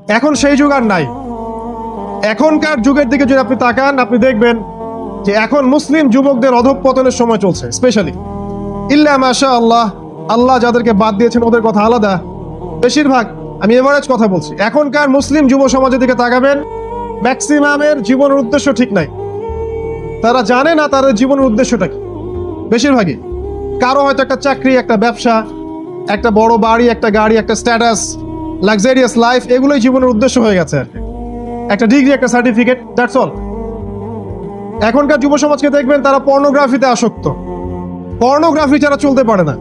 এখন সেই যুগ আর নাই। এখনকার যুগের দিকে যদি আপনি তাকান, আপনি দেখবেন যে এখন মুসলিম যুবকদের অধঃপতনের সময় চলছে। স্পেশালি ইল্লা মাশা আল্লাহ, আল্লাহ যাদেরকে বাদ দিয়েছেন ওদের কথা আলাদা। বেশিরভাগ, আমি এভারেজ কথা বলছি, এখনকার মুসলিম যুব সমাজের দিকে তাকাবেন, ম্যাক্সিমামের জীবনের উদ্দেশ্য ঠিক নাই। তারা জানে না তাদের জীবনের উদ্দেশ্যটা কি। বেশিরভাগই কারো হয়তো একটা চাকরি, একটা ব্যবসা, একটা বড় বাড়ি, একটা গাড়ি, একটা স্ট্যাটাস, লাক্সারিয়াস লাইফ, এগুলোই জীবনের উদ্দেশ্য হয়ে গেছে আর কি। একটা ডিগ্রি, একটা সার্টিফিকেট, দ্যাটস অল। এখনকার যুব সমাজকে দেখবেন তারা পর্নোগ্রাফিতে আসক্ত। পর্নোগ্রাফি ছাড়া চলতে পারে না,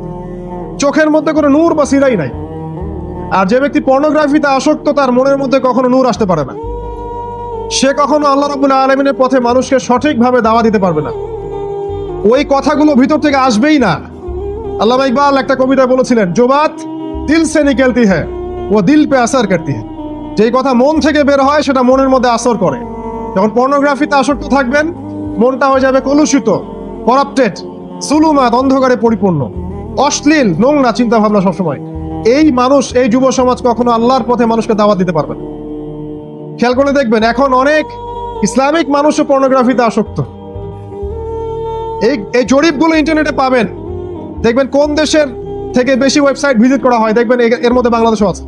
চোখের মধ্যে কোনো নূর বা সিরাই নাই। আর যে ব্যক্তি পর্নোগ্রাফিতে আসক্ত, তার মনের মধ্যে কখনো নূর আসতে পারে না। সে কখনো আল্লাহ রাব্বুল আলামিনের পথে মানুষকে সঠিকভাবে দাওয়া দিতে পারবে না। ওই কথাগুলো ভিতর থেকে আসবেই না। আল্লামা ইকবাল একটা কবিতা বলেছিলেন, जो बात दिल से निकलती है वो दिल पे असर करती है। যেই কথা মন থেকে বের হয় সেটা মনের মধ্যে আসর করে। যখন পর্নোগ্রাফিতে আসক্ত থাকবেন, মনটা হয়ে যাবে কলুষিত, করাপ্টেড, সুলুমাত, অন্ধকারে পরিপূর্ণ, অশ্লীল, নোংরা চিন্তা ভাবনা সবসময়। এই মানুষ, এই যুব সমাজ কখনো আল্লাহর পথে মানুষকে দাওয়াত দিতে পারবে না। খেয়াল করে দেখবেন এখন অনেক ইসলামিক মানুষও পর্নোগ্রাফিতে আসক্ত। এই জরিপগুলো ইন্টারনেটে পাবেন, দেখবেন কোন দেশের থেকে বেশি ওয়েবসাইট ভিজিট করা হয়। দেখবেন এর মধ্যে বাংলাদেশও আছে,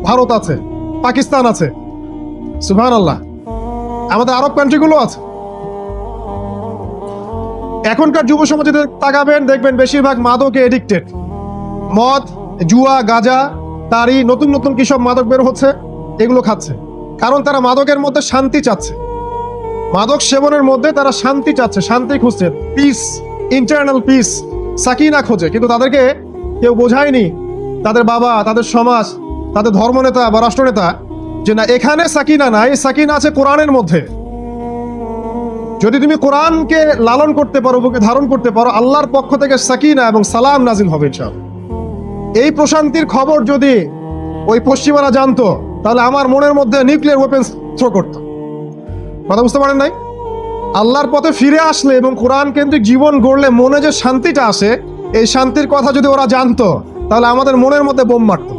ভারত আছে, পাকিস্তান আছে, সুবহানাল্লাহ, আমাদের আরব কান্ট্রিগুলো আছে। এখনকার যুব সমাজে তাকাবেন, দেখবেন বেশিরভাগ মাদকে এডিক্টেড। মদ, জুয়া, গাঁজা, তারি, নতুন নতুন কি সব মাদক বের হচ্ছে, এগুলো খাচ্ছে। কারণ তারা মাদকের মধ্যে শান্তি চাচ্ছে। মাদক সেবনের মধ্যে তারা শান্তি চাচ্ছে, শান্তি খুঁজছে, পিস, ইন্টারনাল পিস, সাকিনা খোঁজে। কিন্তু তাদেরকে কেউ বোঝায়নি, তাদের বাবা, তাদের সমাজ, তাদের ধর্মনেতা বা রাষ্ট্রনেতা, যে না, এখানে সাকিনা নাই, সাকিনা আছে কোরআনের মধ্যে। যদি তুমি কোরআনকে লালন করতে পারো, বুকে ধারণ করতে পারো, আল্লাহর পক্ষ থেকে সাকিনা এবং সালাম নাজিল হবে ইনশাআল্লাহ। এই প্রশান্তির খবর যদি ওই পশ্চিমারা জানতো, তাহলে আমার মনের মধ্যে নিউক্লিয়ার ওয়েপেন্স থ্রো করতো। কথা বুঝতে পারেন নাই? আল্লাহর পথে ফিরে আসলে এবং কোরআন কেন্দ্রিক জীবন গড়লে মনে যে শান্তিটা আসে, এই শান্তির কথা যদি ওরা জানতো, তাহলে আমাদের মনের মধ্যে বোম মারত।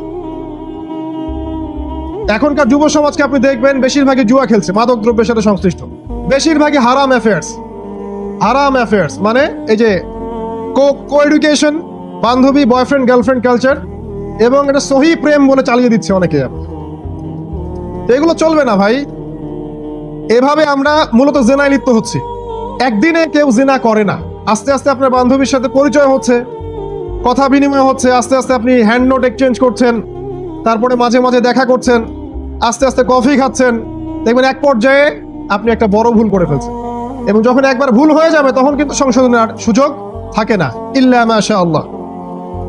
এখনকার যুব সমাজকে আপনি দেখবেন বেশিরভাগই জুয়া খেলছে, মাদক দ্রব্যের সাথে সংশ্লিষ্ট, বেশিরভাগই হারাম অ্যাফেয়ার্স। হারাম অ্যাফেয়ার্স মানে এই যে কো এডুকেশন, বান্ধবী, বয়ফ্রেন্ড, গার্লফ্রেন্ড কালচার, এবং এটা সহি প্রেম বলে চালিয়ে দিচ্ছে অনেকে। এগুলো চলবে না ভাই। এভাবে আমরা মূলত জেনায় লিপ্ত হচ্ছি। একদিনে কেউ জিনা করে না, আস্তে আস্তে আপনার বান্ধবীর সাথে পরিচয় হচ্ছে, কথা বিনিময় হচ্ছে, আস্তে আস্তে আপনি হ্যান্ড নোট এক্সচেঞ্জ করছেন, তারপরে মাঝে মাঝে দেখা করছেন, আস্তে আস্তে কফি খাচ্ছেন, দেখবেন এক পর্যায়ে আপনি একটা বড় ভুল করে ফেলছেন। এবং যখন একবার ভুল হয়ে যাবে, তখন কিন্তু সংশোধনের সুযোগ থাকে না, ইল্লা মাশা আল্লাহ।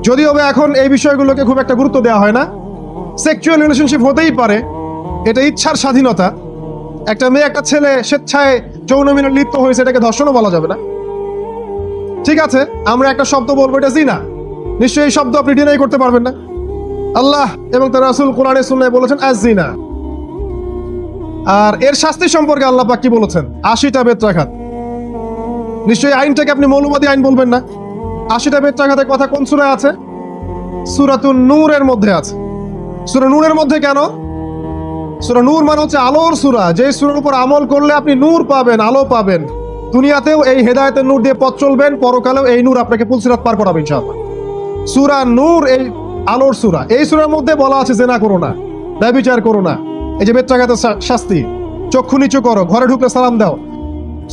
যদিও এখন এই বিষয়গুলোকে খুব একটা গুরুত্ব দেওয়া হয় না। সেক্সুয়াল রিলেশনশিপ হতেই পারে, এটা ইচ্ছার স্বাধীনতা। একটা মেয়ে, একটা ছেলে স্বেচ্ছায় যৌন মিলনে লিপ্ত হয়েছে, এটাকে ধর্ষণও বলা যাবে না। ঠিক আছে, আমরা একটা শব্দ বলবো, এটা জিনা। নিশ্চয়ই এই শব্দ আপনি ডিনাই করতে পারবেন না। আল্লাহ এবং তার রাসূল কোরআনে সুন্নাহয় বলেছেন আয-জিনা। আর এর শাস্তি সম্পর্কে আল্লাহ পাক কি বলেছেন? ৮০টা বেত্রাঘাত। নিশ্চয়ই আইনটাকে আপনি মৌলবাদী আইন বলবেন না। ৮০টা বেত্রাঘাতের কথা কোন সূরায় আছে? সূরাতুন নূরের মধ্যে আছে। সূরা নূরের মধ্যে কেন? সূরা নূর মানে হচ্ছে আলোর সূরা, যে সূরার উপর আমল করলে আপনি নূর পাবেন, আলো পাবেন। দুনিয়াতেও এই হেদায়েতের নূর দিয়ে পথ চলবেন, পরকালেও এই নূর আপনাকে পুলসিরাত পার করাবে ইনশাআল্লাহ। সূরা নূর এই আলোর সূরা। এই সূরার মধ্যে বলা আছে জিনা করো না, ব্যভিচার করো না, এই যে বেত্রাঘাতের শাস্তি, চক্ষু নিচু করো, ঘরে ঢুকলে সালাম দাও।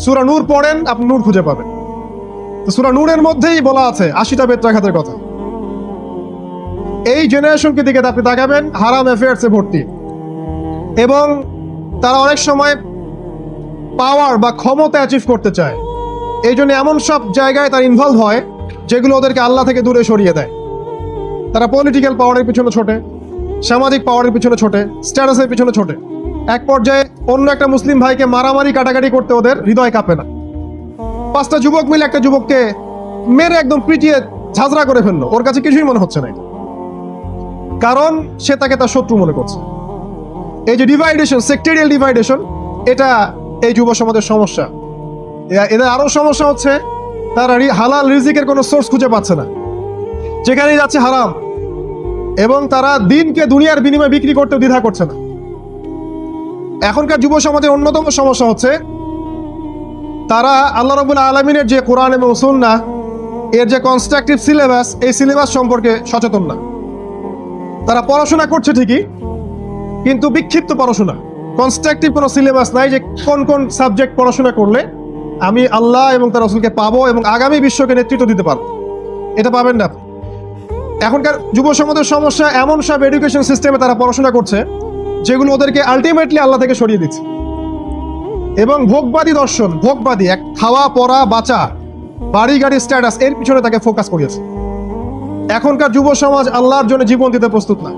সূরা নূর পড়েন, আপনি নূর খুঁজে পাবেন। তো সূরা নূরের মধ্যেই বলা আছে ৮০টা বেত্রাঘাতের কথা। এই জেনারেশনকে দিকে আপনি তাকাবেন, হারাম অ্যাফেয়ার্সে ভর্তি, এবং তারা অনেক সময় পাওয়ার বা ক্ষমতা অ্যাচিভ করতে চায়। এই জন্য এমন সব জায়গায় তারা ইনভলভ হয় যেগুলো ওদেরকে আল্লাহ থেকে দূরে সরিয়ে দেয়। তারা পলিটিক্যাল পাওয়ারের পিছনে ছোটে, সামাজিক পাওয়ারের পিছনে ছোটে, স্ট্যাটাসের পিছনে ছোটে। এক পর্যায়ে অন্য একটা মুসলিম ভাইকে মারামারি কাটাকাটি করতে ওদের হৃদয় কাঁপে না। ৫টা যুবক মিলে একটা যুবককে মেরে একদম পিটিয়ে ঝাঁঝরা করে ফেললো, ওর কাছে কিছুই মনে হচ্ছে না, কারণ সে তাকে তার শত্রু মনে করছে। এই যে ডিভাইডেশন, সেক্টেরিয়াল ডিভাইডেশন, এটা এই যুব সমাজের সমস্যা। এদের আরো সমস্যা হচ্ছে তারা হালাল রিজিকের কোনো সোর্স খুঁজে পাচ্ছে না, যেখানেই যাচ্ছে হারাম, এবং তারা দিনকে দুনিয়ার বিনিময়ে বিক্রি করতে দ্বিধা করছে না। এখনকার যুব সমাজের অন্যতম সমস্যা হচ্ছে তারা আল্লাহ রাব্বুল আলামিনের যে কোরআন এবং সুন্নাহ এর যে কনস্ট্রাকটিভ সিলেবাস, এই সিলেবাস সম্পর্কে সচেতন না। তারা পড়াশোনা করছে ঠিকই, কিন্তু বিক্ষিপ্ত পড়াশোনা, কনস্ট্রাকটিভ কোনো সিলেবাস নাই যে কোন কোন সাবজেক্ট পড়াশোনা করলে আমি আল্লাহ এবং তার রাসূলকে পাবো এবং আগামী বিশ্বকে নেতৃত্ব দিতে পারবো। এটা পাবেন না। এখনকার যুব সমাজের সমস্যা, এমন সব এডুকেশন সিস্টেমে তারা পড়াশোনা করছে যেগুলো ওদেরকে আলটিমেটলি আল্লাহ থেকে সরিয়ে দিচ্ছে। এবং ভোগবাদী দর্শন, ভোগবাদী এক খাওয়া পড়া বাঁচা, বাড়ি গাড়ি স্ট্যাটাস, এর পিছনে তাকে ফোকাস করিয়েছে। এখনকার যুব সমাজ আল্লাহর জন্য জীবন দিতে প্রস্তুত না।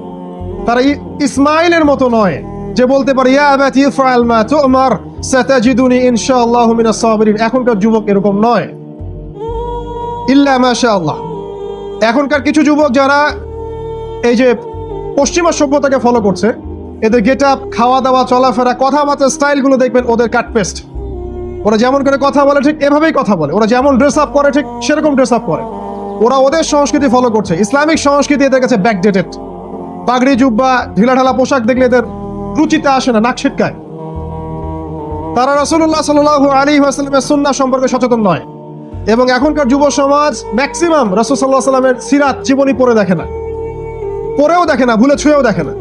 তারা ইসমাইলের মতো নয় যে বলতে পারে ইয়া আবাতি ইফআল মা তু'মার সাতাজিদুনি ইনশাআল্লাহু মিনাস সাবিরিন। এখনকার যুবক এরকম নয়, ইল্লা মাশাআল্লাহ। এখনকার কিছু যুবক যারা এই যে পশ্চিমা সভ্যতাকে ফলো করছে, এদের গেট আপ, খাওয়া দাওয়া, চলাফেরা, কথাবার্তার স্টাইলগুলো দেখবেন ওদের কাট পেস্ট। ওরা যেমন করে কথা বলে ঠিক এভাবেই কথা বলে, ওরা যেমন ড্রেস আপ করে ঠিক সেরকম ড্রেস আপ করে। ওরা ওদের সংস্কৃতি ফলো করছে। ইসলামিক সংস্কৃতি এদের কাছে ব্যাকডেটেড। পাগড়ি জুব্বা ঢিলাঢালা পোশাক দেখলে এদের রুচিতে আসে না, নাক ছিটকায়। তারা রাসূলুল্লাহ সাল্লাল্লাহু আলাইহি ওয়াসাল্লামের সুন্নাহ সম্পর্কে সচেতন নয়। এবং এখনকার যুব সমাজ ম্যাক্সিমাম রাসূল সাল্লাল্লাহু আলাইহি ওয়াসাল্লামের সিরাত জীবনী পড়ে দেখে না, পড়েও দেখে না, ভুলে ছুঁয়েও দেখে না।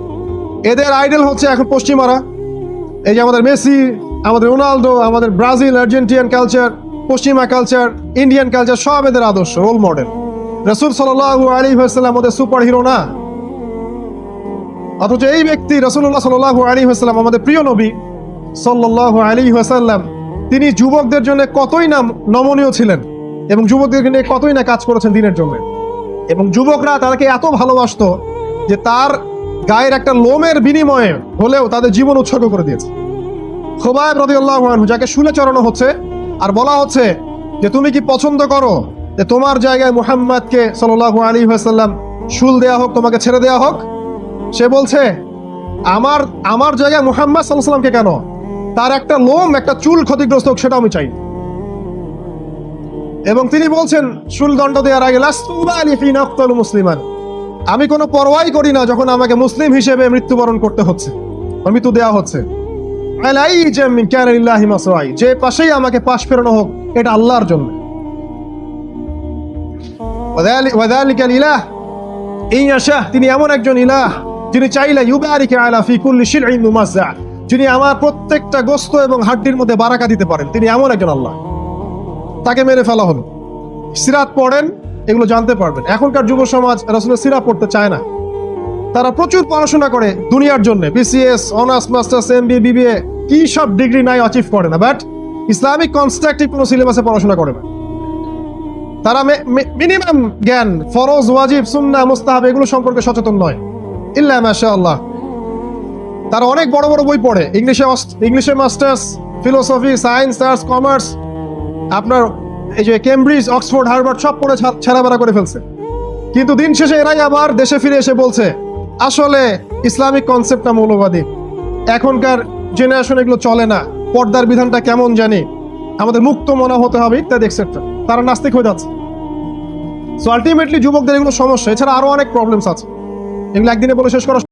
এদের আইডল হচ্ছে এখন পশ্চিমারা। এই যে আমাদের মেসি, আমাদের রোনালদো, আমাদের ব্রাজিল, আর্জেন্টিনান কালচার, পশ্চিমা কালচার, ইন্ডিয়ান কালচার, সব এদের আদর্শ, রোল মডেল। রাসূল সাল্লাল্লাহু আলাইহি ওয়াসাল্লাম ওদের সুপার হিরো না। অথচ এই ব্যক্তি রাসূলুল্লাহ সাল্লাল্লাহু আলাইহি ওয়াসাল্লাম, আমাদের প্রিয় নবী সাল্লাল্লাহু আলাইহি ওয়াসাল্লাম, তিনি যুবকদের জন্য কতই না নমনীয় ছিলেন এবং যুবকদেরকে নিয়ে কতই না কাজ করেছেন দিনের জন্য। এবং যুবকরা তাকে এত ভালোবাসতো যে তার গায়ের একটা লোমের বিনিময়ে হলেও তাদের জীবন উৎসর্গ করে দিয়েছে। খুবাইব রাদিয়াল্লাহু আনহু, যাকে শুলে চড়ানো হচ্ছে আর বলা হচ্ছে যে তুমি কি পছন্দ করো যে তোমার জায়গায় মুহাম্মদকে সাল্লাল্লাহু আলাইহি ওয়াসাল্লাম শুল দেয়া হোক, তোমাকে ছেড়ে দেয়া হোক? সে বলছে আমার জায়গায় মুহাম্মদ সাল্লাল্লাহু আলাইহি ওয়াসাল্লামকে কেন, তার একটা লোম, একটা চুল ক্ষতিগ্রস্ত হোক, সেটা আমি চাই। এবং তিনি বলছেন শুল দণ্ড দেওয়ার আগে, লাস্তু উবালি হিনা আক্তালু মুসলিমান, আমি কোনো পরোয়াই করি না যখন আমাকে মুসলিম হিসেবে মৃত্যুবরণ করতে হচ্ছে, মৃত্যু দেওয়া হচ্ছে। যে পাশেই আমাকে পাশ ফেরানো হোক, এটা আল্লাহর জন্য। তিনি এমন একজন ইলাহ যিনি চাইলে ইউবারিকা আলা ফি কুল্লি শিরইন মুমাজ্জা, যিনি আমার প্রত্যেকটা গোস্ত এবং হাড্ডির মধ্যে বারাকা দিতে পারেন। তিনি এমন একজন আল্লাহ। তাকে মেরে ফেলা হলো। সিরাত পড়েন, এগুলো জানতে পারবেন। এখনকার যুব সমাজ রাসূলের সিরাত পড়তে চায় না। তারা প্রচুর পড়াশোনা করে দুনিয়ার জন্য, BCS, honours, masters, MBA, BBA, কি সব ডিগ্রি নাই, অ্যাচিভ করে না, বাট ইসলামিক কনস্ট্রাকটিভ কোনো সিলেবাসে পড়াশোনা করে না। তারা মিনিমাম জ্ঞান, ফরজ, ওয়াজিব, সুন্নাহ, মুস্তাহাব এগুলো সম্পর্কে সচেতন নয়, ইল্লা মাশাআল্লাহ। তারা অনেক বড় বড় বই পড়ে, ইংলিশে masters, philosophy, science, arts, commerce, আপনার এই যে কেমব্রিজ, অক্সফোর্ড, হার্ভার্ড সব পড়ে ছাড়াবাড়া করে ফেলছে। কিন্তু দিন শেষে এরাই আবার দেশে ফিরে এসে বলছে আসলে ইসলামিক কনসেপ্টটা মৌলবাদী, এখনকার জেনারেশন এগুলো চলে না, পর্দার বিধানটা কেমন জানি, আমাদের মুক্ত মনা হতে হবে ইত্যাদি এক্সেট্রা। তারা নাস্তিক হয়ে যাচ্ছে। সো আলটিমেটলি যুবকদের এগুলো সমস্যা। এছাড়া আরো অনেক প্রবলেমস আছে, এগুলো একদিনে বলে শেষ করা